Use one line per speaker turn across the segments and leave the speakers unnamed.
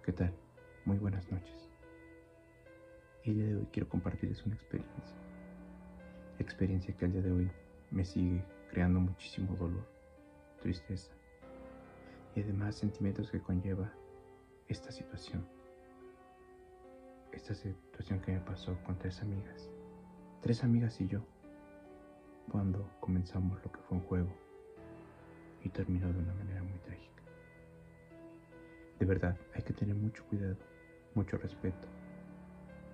¿Qué tal? Muy buenas noches. El día de hoy quiero compartirles una experiencia que al día de hoy me sigue creando muchísimo dolor, tristeza y además sentimientos que conlleva esta situación. Esta situación que me pasó con tres amigas y yo, cuando comenzamos lo que fue un juego y terminó de una manera muy trágica. De verdad, hay que tener mucho cuidado, mucho respeto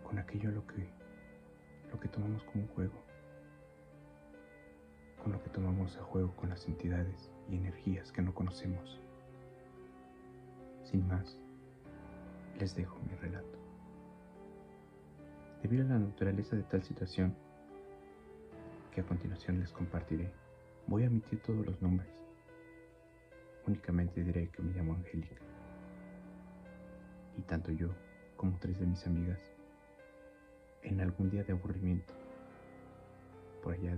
con aquello lo que tomamos como un juego, con lo que tomamos a juego con las entidades y energías que no conocemos. Sin más, les dejo mi relato. Debido a la naturaleza de tal situación, que a continuación les compartiré, voy a omitir todos los nombres. Únicamente diré que me llamo Angélica. Y tanto yo como tres de mis amigas, en algún día de aburrimiento, por allá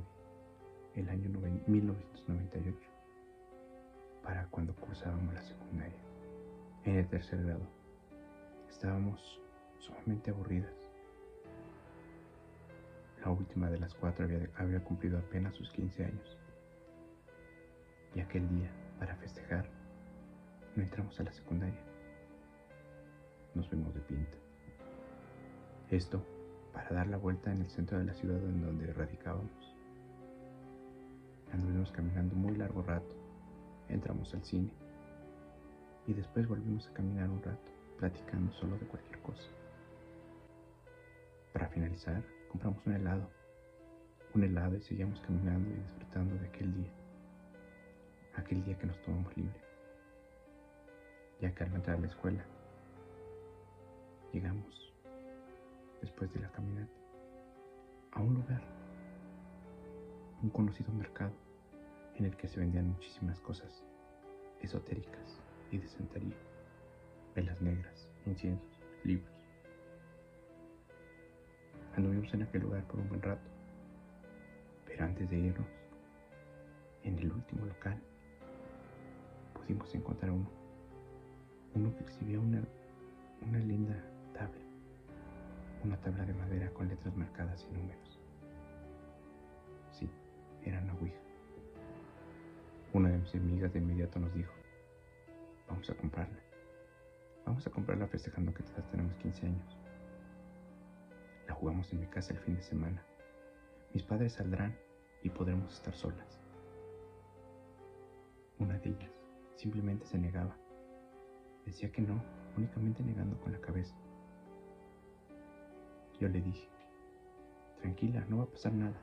del año 1998, para cuando cursábamos la secundaria, en el tercer grado, estábamos sumamente aburridas. La última de las cuatro había cumplido apenas sus 15 años. Y aquel día, para festejar, no entramos a la secundaria. Nos fuimos de pinta. Esto para dar la vuelta en el centro de la ciudad en donde radicábamos. Anduvimos caminando muy largo rato. Entramos al cine. Y después volvimos a caminar un rato, platicando solo de cualquier cosa. Para finalizar, compramos un helado y seguíamos caminando y disfrutando de aquel día que nos tomamos libre, ya que al entrar a la escuela llegamos, después de la caminata, a un lugar, un conocido mercado en el que se vendían muchísimas cosas esotéricas y de santería, velas negras, inciensos, libros. Anduvimos en aquel lugar por un buen rato, pero antes de irnos, en el último local, pudimos encontrar uno que exhibía una linda tabla, una tabla de madera con letras marcadas y números. Sí, era una ouija. Una de mis amigas de inmediato nos dijo: vamos a comprarla festejando que todas tenemos 15 años. La jugamos en mi casa el fin de semana. Mis padres saldrán y podremos estar solas. Una de ellas simplemente se negaba. Decía que no, únicamente negando con la cabeza. Yo le dije: tranquila, no va a pasar nada.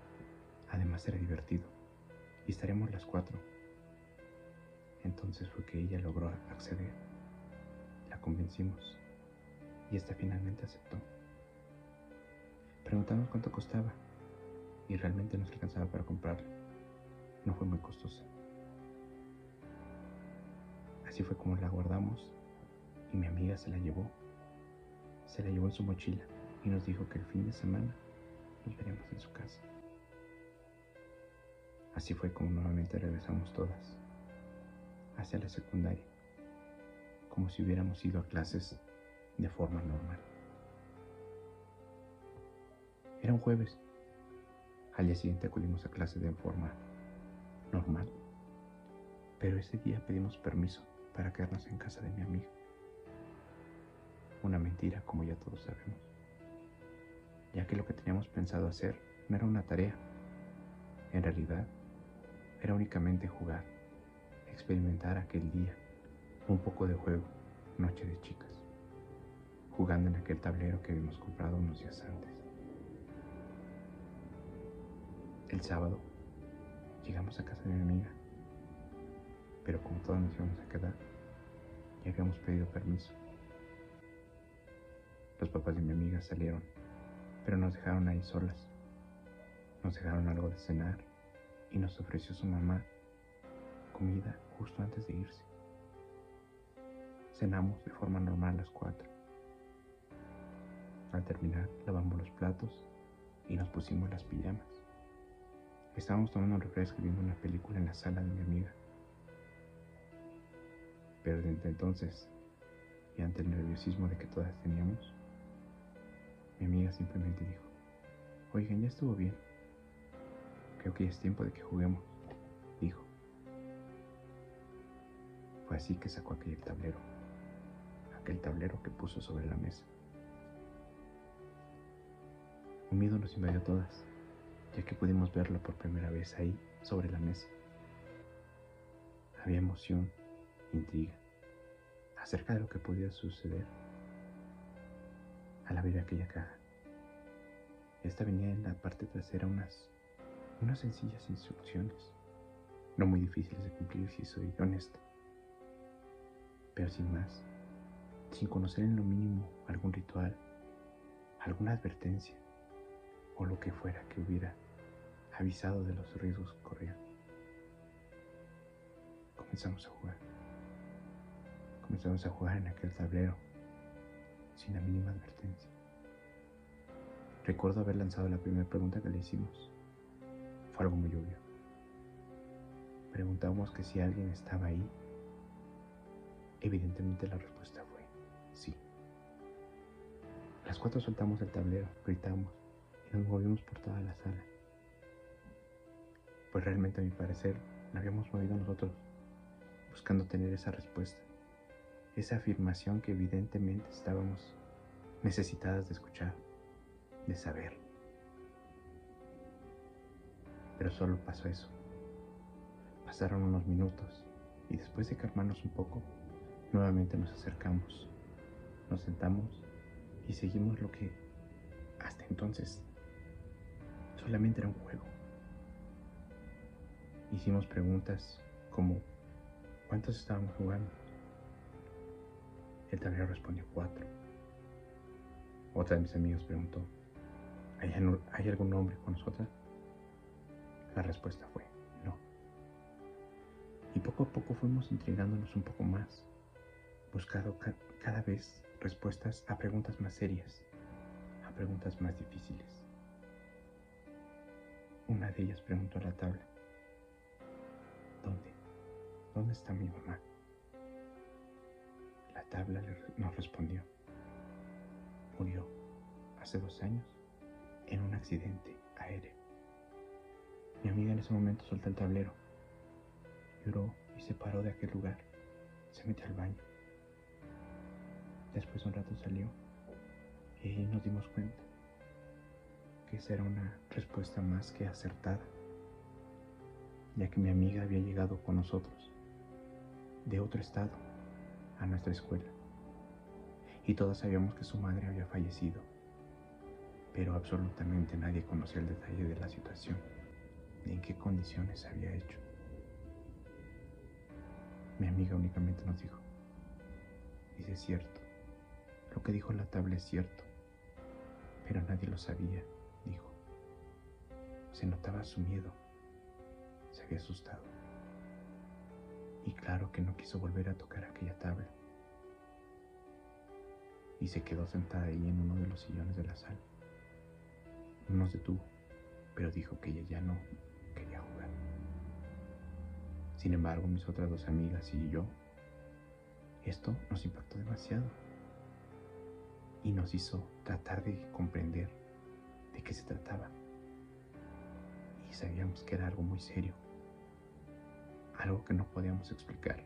Además será divertido y estaremos las cuatro. Entonces fue que ella logró acceder. La convencimos y esta finalmente aceptó. Preguntamos cuánto costaba y realmente nos alcanzaba para comprarla. No fue muy costosa. Así fue como la guardamos y mi amiga se la llevó en su mochila y nos dijo que el fin de semana nos veremos en su casa. Así fue como nuevamente regresamos todas hacia la secundaria, como si hubiéramos ido a clases de forma normal. Era un jueves. Al día siguiente acudimos a clase de forma normal, pero ese día pedimos permiso para quedarnos en casa de mi amiga. Una mentira, como ya todos sabemos, ya que lo que teníamos pensado hacer no era una tarea. En realidad, era únicamente jugar, experimentar aquel día, un poco de juego, noche de chicas, jugando en aquel tablero que habíamos comprado unos días antes. El sábado llegamos a casa de mi amiga, pero como todos nos íbamos a quedar, ya habíamos pedido permiso. Los papás de mi amiga salieron, pero nos dejaron ahí solas. Nos dejaron algo de cenar y nos ofreció su mamá comida justo antes de irse. Cenamos de forma normal las cuatro. Al terminar, lavamos los platos y nos pusimos las pijamas. Estábamos tomando un refresco y viendo una película en la sala de mi amiga. Pero desde entonces y ante el nerviosismo de que todas teníamos, mi amiga simplemente dijo: oigan, ya estuvo bien. Creo que ya es tiempo de que juguemos, dijo. Fue así que sacó aquel tablero que puso sobre la mesa. Un miedo nos invadió a todas, ya que pudimos verlo por primera vez ahí, sobre la mesa. Había emoción, intriga, acerca de lo que podía suceder al abrir aquella caja. Esta venía en la parte trasera unas sencillas instrucciones, no muy difíciles de cumplir si soy honesta, pero sin más, sin conocer en lo mínimo algún ritual, alguna advertencia o lo que fuera que hubiera avisado de los riesgos que corrían. Comenzamos a jugar en aquel tablero sin la mínima advertencia. Recuerdo haber lanzado la primera pregunta que le hicimos. Fue algo muy obvio. Preguntamos que si alguien estaba ahí. Evidentemente la respuesta fue sí. Las cuatro soltamos el tablero, gritamos y nos movimos por toda la sala. Pues realmente, a mi parecer, la habíamos movido nosotros, buscando tener esa respuesta, esa afirmación que evidentemente estábamos necesitadas de escuchar, de saber. Pero solo pasó eso. Pasaron unos minutos y después de calmarnos un poco, nuevamente nos acercamos, nos sentamos y seguimos lo que hasta entonces solamente era un juego. Hicimos preguntas como: ¿cuántos estábamos jugando? El tablero respondió 4. Otra de mis amigas preguntó: ¿hay algún nombre con nosotras? La respuesta fue no. Y poco a poco fuimos intrigándonos un poco más, buscando cada vez respuestas a preguntas más serias, a preguntas más difíciles. Una de ellas preguntó a la tabla: ¿Dónde está mi mamá? La tabla nos respondió: murió hace 2 años en un accidente aéreo. Mi amiga en ese momento soltó el tablero, lloró y se paró de aquel lugar, se metió al baño. Después de un rato salió y ahí nos dimos cuenta que esa era una respuesta más que acertada, ya que mi amiga había llegado con nosotros de otro estado a nuestra escuela y todos sabíamos que su madre había fallecido, pero absolutamente nadie conocía el detalle de la situación, de en qué condiciones se había hecho. Mi amiga únicamente nos dijo: dice, es cierto, lo que dijo la tabla es cierto, pero nadie lo sabía, dijo. Se notaba su miedo, se había asustado. Y claro que no quiso volver a tocar aquella tabla. Y se quedó sentada ahí en uno de los sillones de la sala. No nos detuvo, pero dijo que ella ya no quería jugar. Sin embargo, mis otras 2 amigas y yo, esto nos impactó demasiado y nos hizo tratar de comprender de qué se trataba. Y sabíamos que era algo muy serio, algo que no podíamos explicar.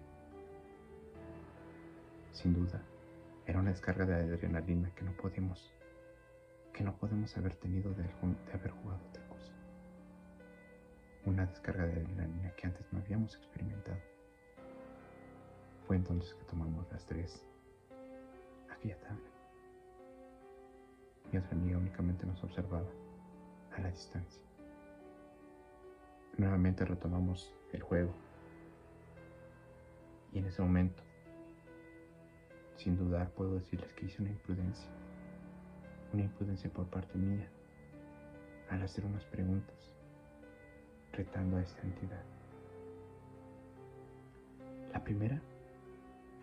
Sin duda, era una descarga de adrenalina que no podemos haber tenido de haber jugado otra cosa. Una descarga de adrenalina que antes no habíamos experimentado. Fue entonces que tomamos las 3 aquella tabla. Mi otra amiga únicamente nos observaba a la distancia. Nuevamente retomamos el juego. Y en ese momento, sin dudar, puedo decirles que hice una imprudencia por parte mía al hacer unas preguntas retando a esta entidad. La primera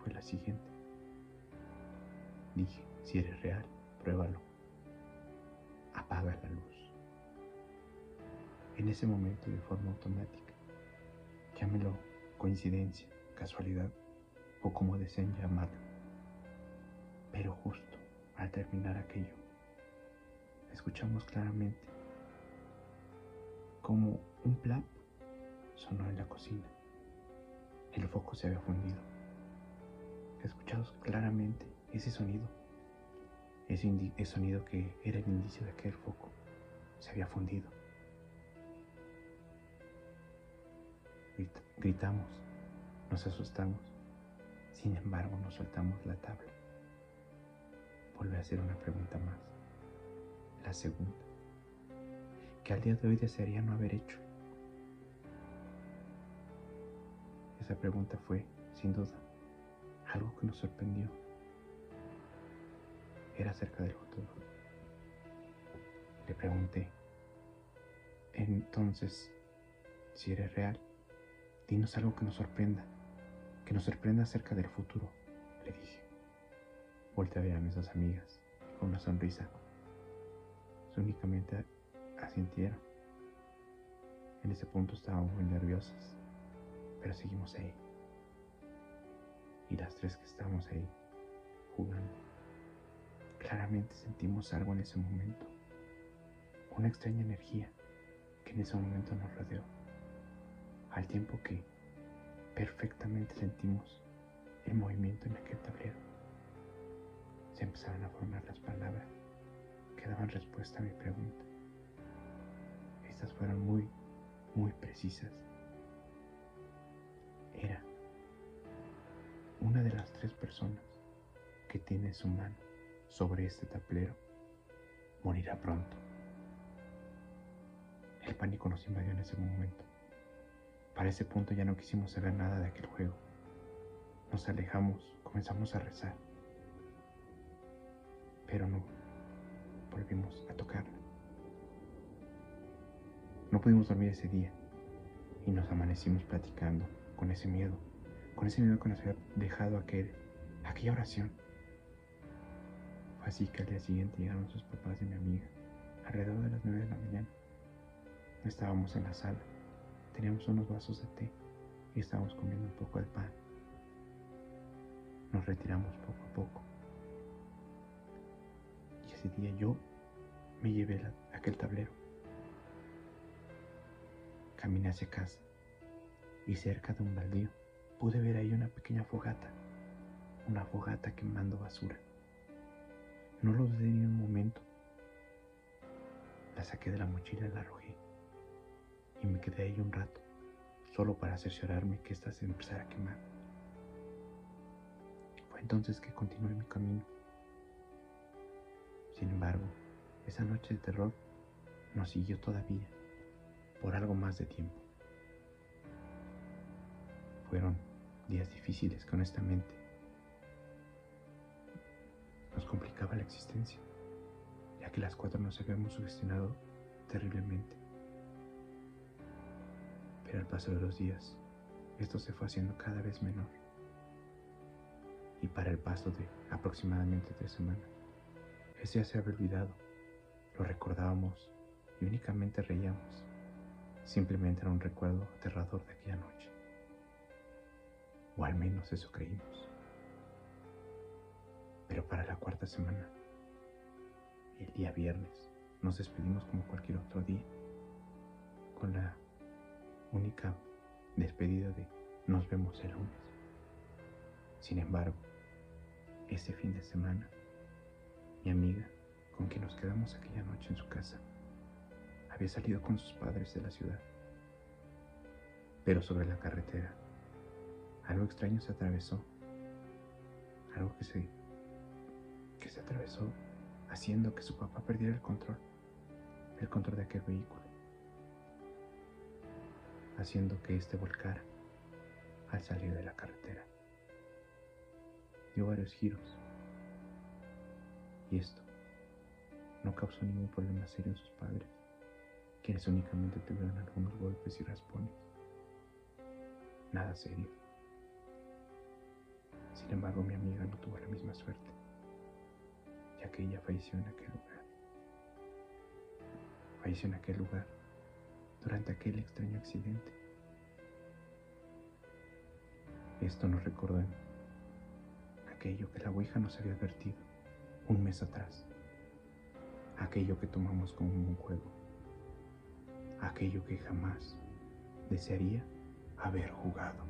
fue la siguiente. Dije: si eres real, pruébalo. Apaga la luz. En ese momento, de forma automática, llámelo coincidencia, casualidad o como deseen llamarlo, Pero justo al terminar aquello, escuchamos claramente como un plap sonó en la cocina. El foco se había fundido. Escuchamos claramente ese sonido, ese sonido que era el indicio de que el foco se había fundido. Gritamos, nos asustamos, sin embargo no soltamos la tabla. Volví a hacer una pregunta más, la segunda, que al día de hoy desearía no haber hecho. Esa pregunta fue, sin duda, algo que nos sorprendió. Era acerca del futuro. Le pregunté, entonces, si eres real, dinos algo que nos sorprenda acerca del futuro, le dije. Volté a ver a mis dos amigas y con una sonrisa únicamente asintieron. En ese punto estábamos muy nerviosas, pero seguimos ahí. Y las tres que estábamos ahí, jugando, claramente sentimos algo en ese momento. Una extraña energía que en ese momento nos rodeó. Al tiempo que perfectamente sentimos el movimiento en aquel tablero. Se empezaron a formar las palabras que daban respuesta a mi pregunta. Estas fueron muy precisas. Era una de las tres personas que tiene su mano sobre este tablero morirá pronto. El pánico nos invadió en ese momento. Para ese punto ya no quisimos saber nada de aquel juego. Nos alejamos, comenzamos a rezar. Pero no volvimos a tocarla. No pudimos dormir ese día y nos amanecimos platicando con ese miedo que nos había dejado aquella oración. Fue así que al día siguiente llegaron sus papás de mi amiga, alrededor de las 9 de la mañana. Estábamos en la sala, teníamos unos vasos de té y estábamos comiendo un poco de pan. Nos retiramos poco a poco. Y ese día yo me llevé aquel tablero. Caminé hacia casa y cerca de un baldío pude ver ahí una pequeña fogata quemando basura. No lo dudé ni un momento. La saqué de la mochila y la arrojé. Y me quedé ahí un rato, solo para cerciorarme que ésta se empezara a quemar. Fue entonces que continué mi camino. Sin embargo, esa noche de terror nos siguió todavía, por algo más de tiempo. Fueron días difíciles que honestamente nos complicaba la existencia, ya que las cuatro nos habíamos sugestionado terriblemente. Pero al paso de los días, esto se fue haciendo cada vez menor. Y para el paso de aproximadamente 3 semanas, ese ya se había olvidado. Lo recordábamos y únicamente reíamos. Simplemente era un recuerdo aterrador de aquella noche. O al menos eso creímos. Pero para la 4ª semana, el día viernes, nos despedimos como cualquier otro día, con la única despedida de nos vemos el lunes. Sin embargo, ese fin de semana, mi amiga, con quien nos quedamos aquella noche en su casa, había salido con sus padres de la ciudad. Pero sobre la carretera, algo extraño se atravesó. Algo que se atravesó haciendo que su papá perdiera el control de aquel vehículo, haciendo que éste volcara al salir de la carretera. Dio varios giros y esto no causó ningún problema serio en sus padres, quienes únicamente tuvieron algunos golpes y raspones. Nada serio. Sin embargo, mi amiga no tuvo la misma suerte, ya que ella falleció en aquel lugar. Falleció en aquel lugar durante aquel extraño accidente. Esto nos recordó en aquello que la Ouija nos había advertido un mes atrás, aquello que tomamos como un juego, aquello que jamás desearía haber jugado.